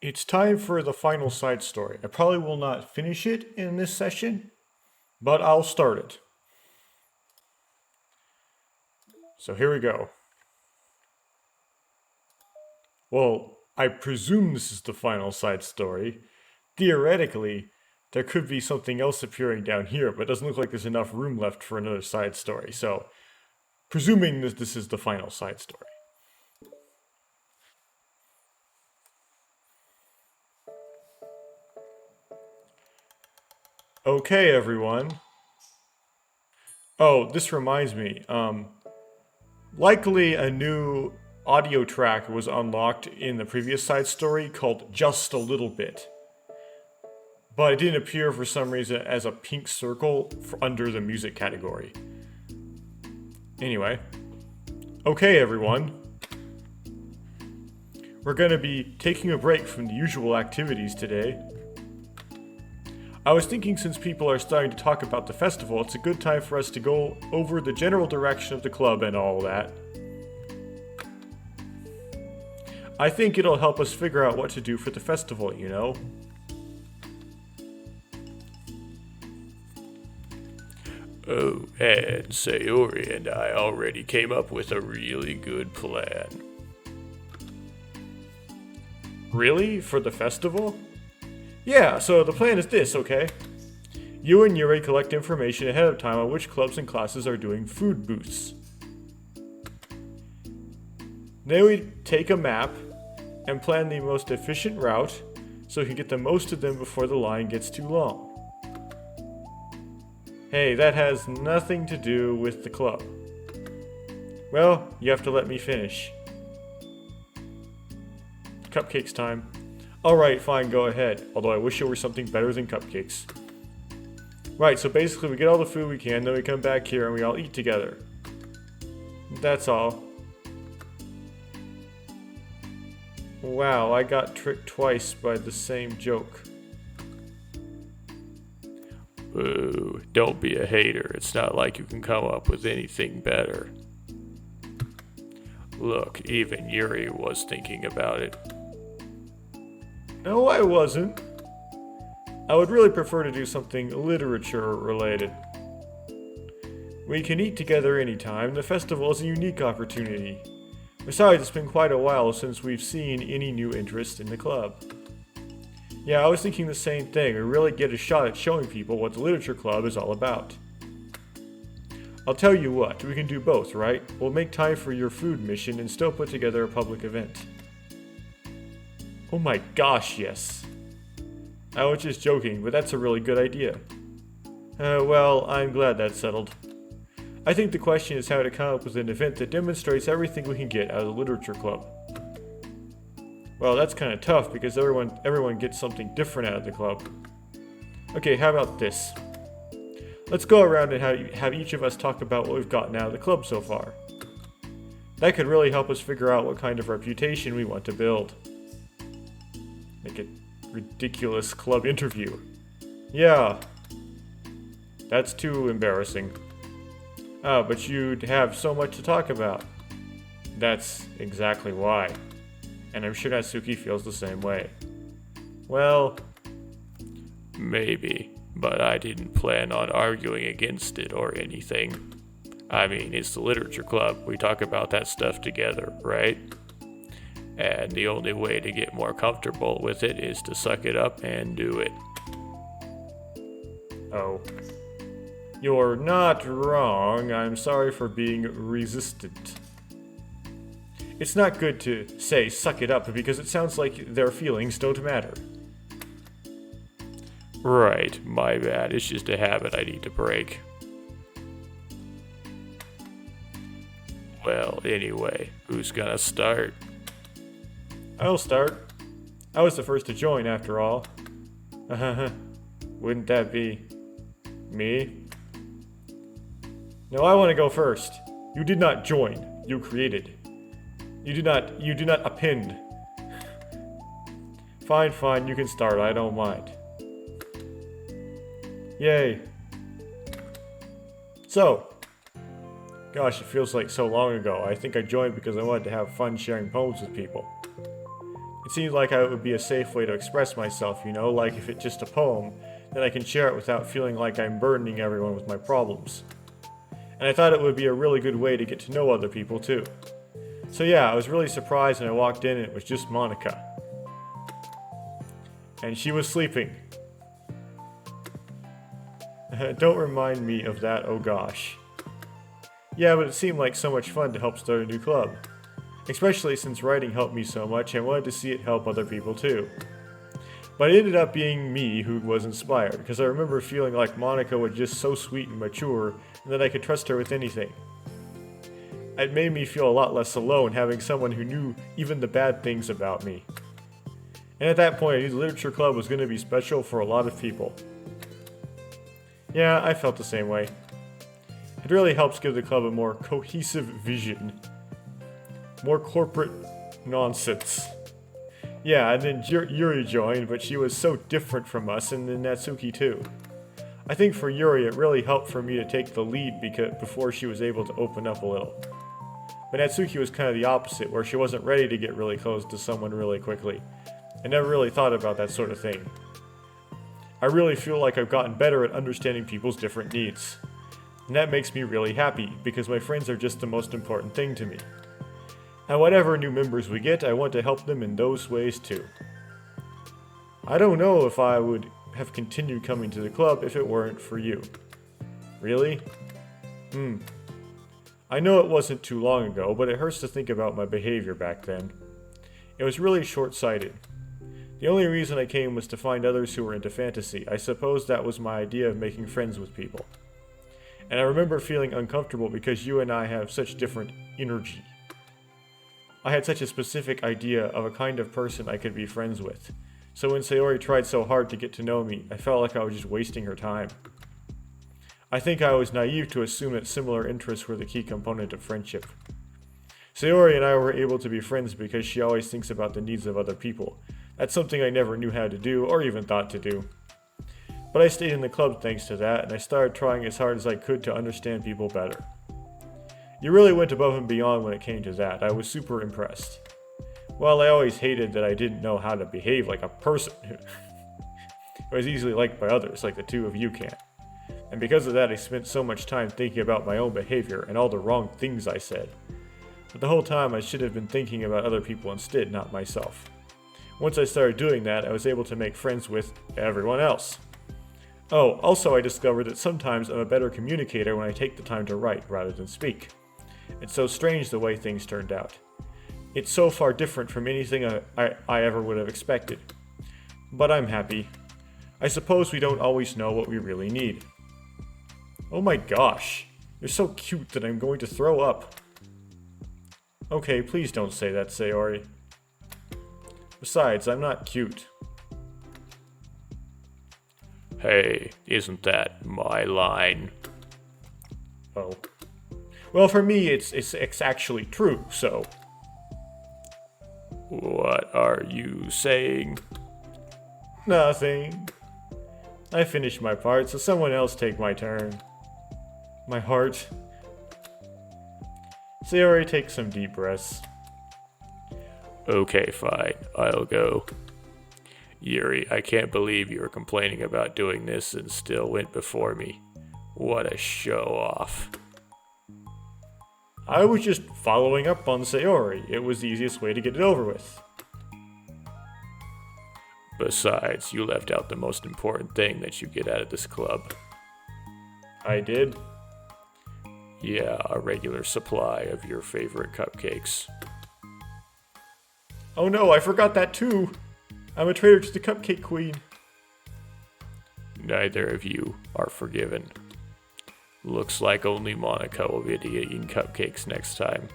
It's time for the final side story. I probably will not finish it in this session, but I'll start it. So here we go. Well, I presume this is the final side story. Theoretically, there could be something else appearing down here, but it doesn't look like there's enough room left for another side story. So, presuming that this is the final side story. Okay, everyone. Oh, this reminds me. Likely a new audio track was unlocked in the previous side story called Just a Little Bit. But it didn't appear for some reason as a pink circle under the music category. Anyway. Okay, everyone. We're going to be taking a break from the usual activities today. I was thinking since people are starting to talk about the festival, it's a good time for us to go over the general direction of the club and all that. I think it'll help us figure out what to do for the festival, you know? Oh, and Sayori and I already came up with a really good plan. Really? For the festival? Yeah, so the plan is this, okay? You and Yuri collect information ahead of time on which clubs and classes are doing food booths. Then we take a map and plan the most efficient route so we can get the most of them before the line gets too long. Hey, that has nothing to do with the club. Well, you have to let me finish. Cupcakes time. Alright, fine, go ahead. Although I wish it were something better than cupcakes. Right, so basically we get all the food we can, then we come back here and we all eat together. That's all. Wow, I got tricked twice by the same joke. Boo, don't be a hater. It's not like you can come up with anything better. Look, even Yuri was thinking about it. No, I wasn't. I would really prefer to do something literature related. We can eat together anytime. The festival is a unique opportunity. Besides, it's been quite a while since we've seen any new interest in the club. Yeah, I was thinking the same thing. We really get a shot at showing people what the literature club is all about. I'll tell you what, we can do both, right? We'll make time for your food mission and still put together a public event. Oh my gosh, yes. I was just joking, but that's a really good idea. Well, I'm glad that's settled. I think the question is how to come up with an event that demonstrates everything we can get out of the literature club. Well, that's kind of tough because everyone gets something different out of the club. Okay, how about this? Let's go around and have each of us talk about what we've gotten out of the club so far. That could really help us figure out what kind of reputation we want to build. Make it ridiculous club interview. Yeah. That's too embarrassing. Ah, but you'd have so much to talk about. That's exactly why. And I'm sure Natsuki feels the same way. Well, maybe, but I didn't plan on arguing against it or anything. I mean, it's the literature club. We talk about that stuff together, right? And the only way to get more comfortable with it is to suck it up and do it. Oh. You're not wrong. I'm sorry for being resistant. It's not good to say suck it up because it sounds like their feelings don't matter. Right, my bad. It's just a habit I need to break. Well, anyway, who's gonna start? I'll start. I was the first to join after all. Wouldn't that be me? No, I want to go first. You did not join. You created. You do not append. Fine, you can start, I don't mind. Yay. So, gosh, it feels like so long ago. I think I joined because I wanted to have fun sharing poems with people. It seemed like it would be a safe way to express myself, like if it's just a poem, then I can share it without feeling like I'm burdening everyone with my problems. And I thought it would be a really good way to get to know other people too. So yeah, I was really surprised when I walked in and it was just Monica. And she was sleeping. Don't remind me of that, oh gosh. Yeah, but it seemed like so much fun to help start a new club. Especially since writing helped me so much, I wanted to see it help other people too. But it ended up being me who was inspired, because I remember feeling like Monica was just so sweet and mature, and that I could trust her with anything. It made me feel a lot less alone having someone who knew even the bad things about me. And at that point, I knew the literature club was going to be special for a lot of people. Yeah, I felt the same way. It really helps give the club a more cohesive vision. More corporate nonsense. Yeah, and then Yuri joined, but she was so different from us, and then Natsuki too. I think for Yuri it really helped for me to take the lead before she was able to open up a little. But Natsuki was kind of the opposite, where she wasn't ready to get really close to someone really quickly. I never really thought about that sort of thing. I really feel like I've gotten better at understanding people's different needs. And that makes me really happy, because my friends are just the most important thing to me. And whatever new members we get, I want to help them in those ways too. I don't know if I would have continued coming to the club if it weren't for you. Really? I know it wasn't too long ago, but it hurts to think about my behavior back then. It was really short-sighted. The only reason I came was to find others who were into fantasy. I suppose that was my idea of making friends with people. And I remember feeling uncomfortable because you and I have such different energy. I had such a specific idea of a kind of person I could be friends with. So when Sayori tried so hard to get to know me, I felt like I was just wasting her time. I think I was naive to assume that similar interests were the key component of friendship. Sayori and I were able to be friends because she always thinks about the needs of other people. That's something I never knew how to do or even thought to do. But I stayed in the club thanks to that, and I started trying as hard as I could to understand people better. You really went above and beyond when it came to that. I was super impressed. Well, I always hated that I didn't know how to behave like a person who was easily liked by others, like the two of you can. And because of that, I spent so much time thinking about my own behavior and all the wrong things I said. But the whole time I should have been thinking about other people instead, not myself. Once I started doing that, I was able to make friends with everyone else. Oh, also I discovered that sometimes I'm a better communicator when I take the time to write rather than speak. It's so strange the way things turned out. It's so far different from anything I ever would have expected. But I'm happy. I suppose we don't always know what we really need. Oh my gosh, you're so cute that I'm going to throw up. Okay, please don't say that, Sayori. Besides, I'm not cute. Hey, isn't that my line? Oh. Well, for me, it's actually true, so... What are you saying? Nothing. I finished my part, so someone else take my turn. My heart. Sayori, take some deep breaths. Okay, fine. I'll go. Yuri, I can't believe you were complaining about doing this and still went before me. What a show-off. I was just following up on Sayori. It was the easiest way to get it over with. Besides, you left out the most important thing that you get out of this club. I did? Yeah, a regular supply of your favorite cupcakes. Oh no, I forgot that too! I'm a traitor to the Cupcake Queen. Neither of you are forgiven. Looks like only Monica will be eating cupcakes next time.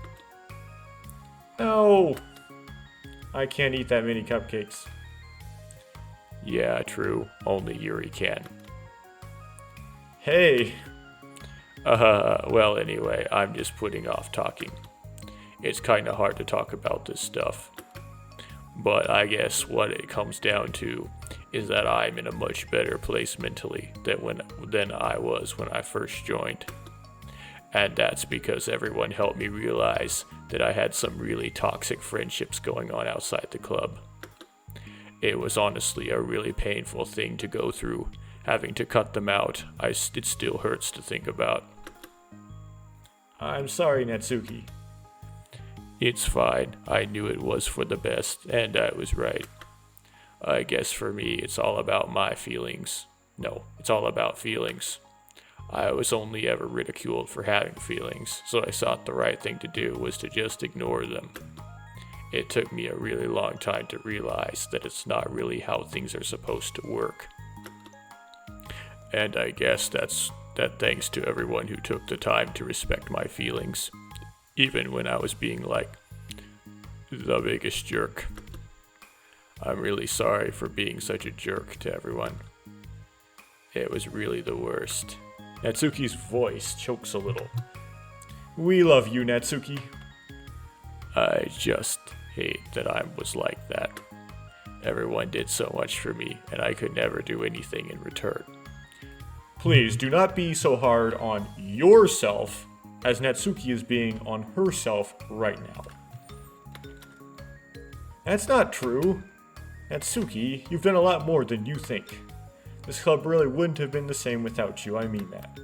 No! I can't eat that many cupcakes. Yeah, true. Only Yuri can. Hey! Well, anyway, I'm just putting off talking. It's kinda hard to talk about this stuff. But I guess what it comes down to is that I'm in a much better place mentally than I was when I first joined. And that's because everyone helped me realize that I had some really toxic friendships going on outside the club. It was honestly a really painful thing to go through, having to cut them out. It still hurts to think about. I'm sorry, Natsuki. It's fine. I knew it was for the best, and I was right. I guess for me, it's all about my feelings. No, it's all about feelings. I was only ever ridiculed for having feelings, so I thought the right thing to do was to just ignore them. It took me a really long time to realize that it's not really how things are supposed to work. And I guess that thanks to everyone who took the time to respect my feelings, even when I was being like the biggest jerk. I'm really sorry for being such a jerk to everyone. It was really the worst. Natsuki's voice chokes a little. We love you, Natsuki. I just hate that I was like that. Everyone did so much for me, and I could never do anything in return. Please do not be so hard on yourself as Natsuki is being on herself right now. That's not true. Natsuki, you've done a lot more than you think. This club really wouldn't have been the same without you, I mean that.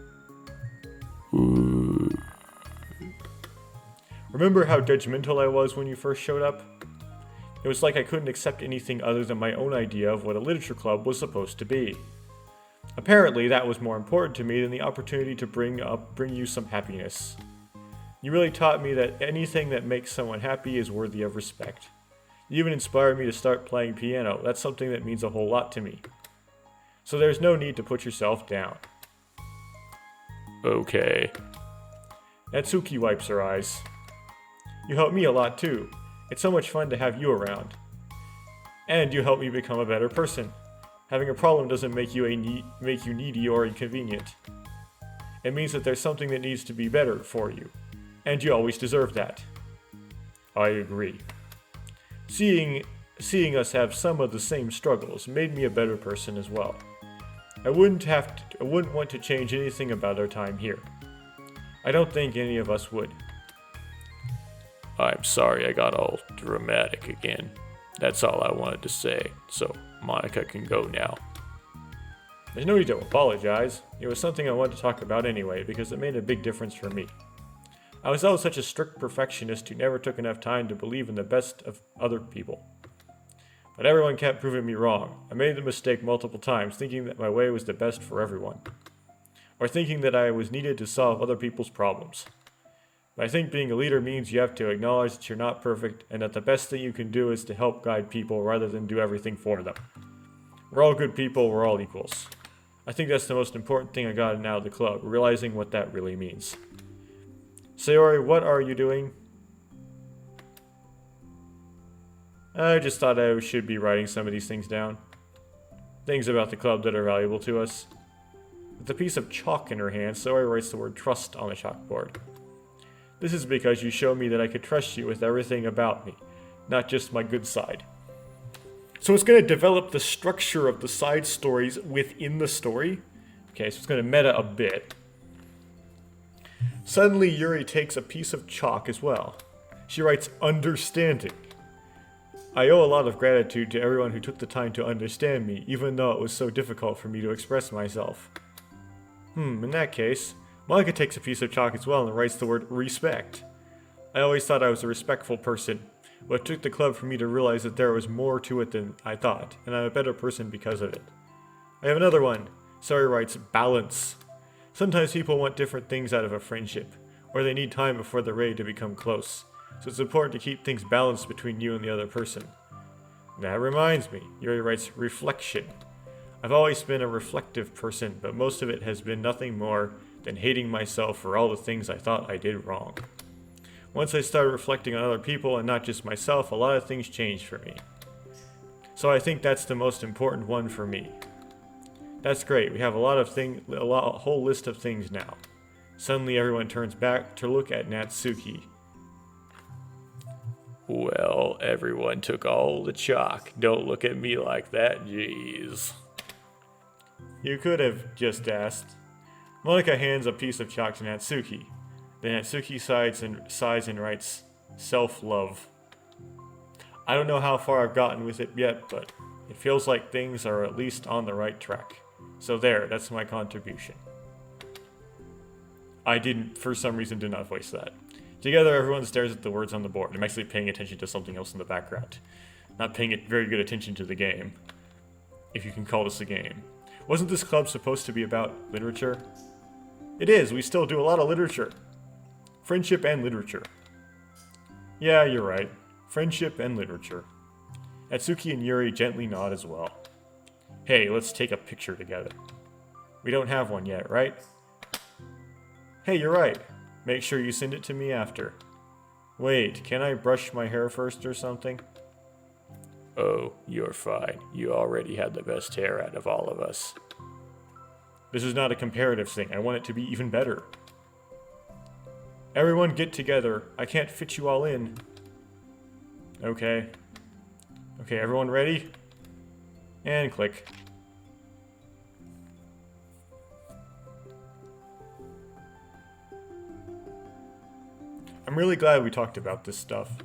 Remember how judgmental I was when you first showed up? It was like I couldn't accept anything other than my own idea of what a literature club was supposed to be. Apparently, that was more important to me than the opportunity to bring you some happiness. You really taught me that anything that makes someone happy is worthy of respect. You even inspired me to start playing piano. That's something that means a whole lot to me. So there's no need to put yourself down. Okay. Natsuki wipes her eyes. You helped me a lot too. It's so much fun to have you around. And you helped me become a better person. Having a problem doesn't make you needy or inconvenient. It means that there's something that needs to be better for you. And you always deserve that. I agree. Seeing us have some of the same struggles made me a better person as well. I wouldn't want to change anything about our time here. I don't think any of us would. I'm sorry I got all dramatic again. That's all I wanted to say, so Monica can go now. There's no need to apologize. It was something I wanted to talk about anyway, because it made a big difference for me. I was always such a strict perfectionist who never took enough time to believe in the best of other people. But everyone kept proving me wrong. I made the mistake multiple times, thinking that my way was the best for everyone. Or thinking that I was needed to solve other people's problems. But I think being a leader means you have to acknowledge that you're not perfect, and that the best thing you can do is to help guide people rather than do everything for them. We're all good people, we're all equals. I think that's the most important thing I got out of the club, realizing what that really means. Sayori, what are you doing? I just thought I should be writing some of these things down. Things about the club that are valuable to us. With a piece of chalk in her hand, Sayori writes the word trust on the chalkboard. This is because you show me that I could trust you with everything about me, not just my good side. So it's going to develop the structure of the side stories within the story. Okay, so it's going to meta a bit. Suddenly, Yuri takes a piece of chalk as well. She writes, understanding. I owe a lot of gratitude to everyone who took the time to understand me, even though it was so difficult for me to express myself. In that case, Monica takes a piece of chalk as well and writes the word respect. I always thought I was a respectful person, but it took the club for me to realize that there was more to it than I thought, and I'm a better person because of it. I have another one. Sayori writes balance. Sometimes people want different things out of a friendship, or they need time before they're ready to become close, so it's important to keep things balanced between you and the other person. That reminds me, Yuri writes reflection. I've always been a reflective person, but most of it has been nothing more than hating myself for all the things I thought I did wrong. Once I started reflecting on other people and not just myself, a lot of things changed for me. So I think that's the most important one for me. That's great, we have a whole list of things now. Suddenly everyone turns back to look at Natsuki. Well, everyone took all the chalk. Don't look at me like that, jeez. You could have just asked. Monica hands a piece of chalk to Natsuki. Then Natsuki sighs and writes, self-love. I don't know how far I've gotten with it yet, but It feels like things are at least on the right track. So there, that's my contribution. I for some reason, did not voice that. Together, everyone stares at the words on the board. I'm actually paying attention to something else in the background. Not paying very good attention to the game. If you can call this a game. Wasn't this club supposed to be about literature? It is, we still do a lot of literature. Friendship and literature. Yeah, you're right. Friendship and literature. Atsuki and Yuri gently nod as well. Hey, let's take a picture together. We don't have one yet, right? Hey, you're right. Make sure you send it to me after. Wait, can I brush my hair first or something? Oh, you're fine. You already had the best hair out of all of us. This is not a comparative thing. I want it to be even better. Everyone get together. I can't fit you all in. Okay. Okay, everyone ready? And click. I'm really glad we talked about this stuff.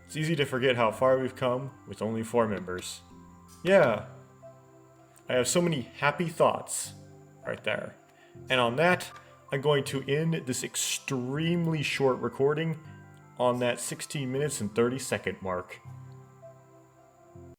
It's easy to forget how far we've come with only 4 members. Yeah. I have so many happy thoughts right there. And on that, I'm going to end this extremely short recording on that 16 minutes and 30 second mark.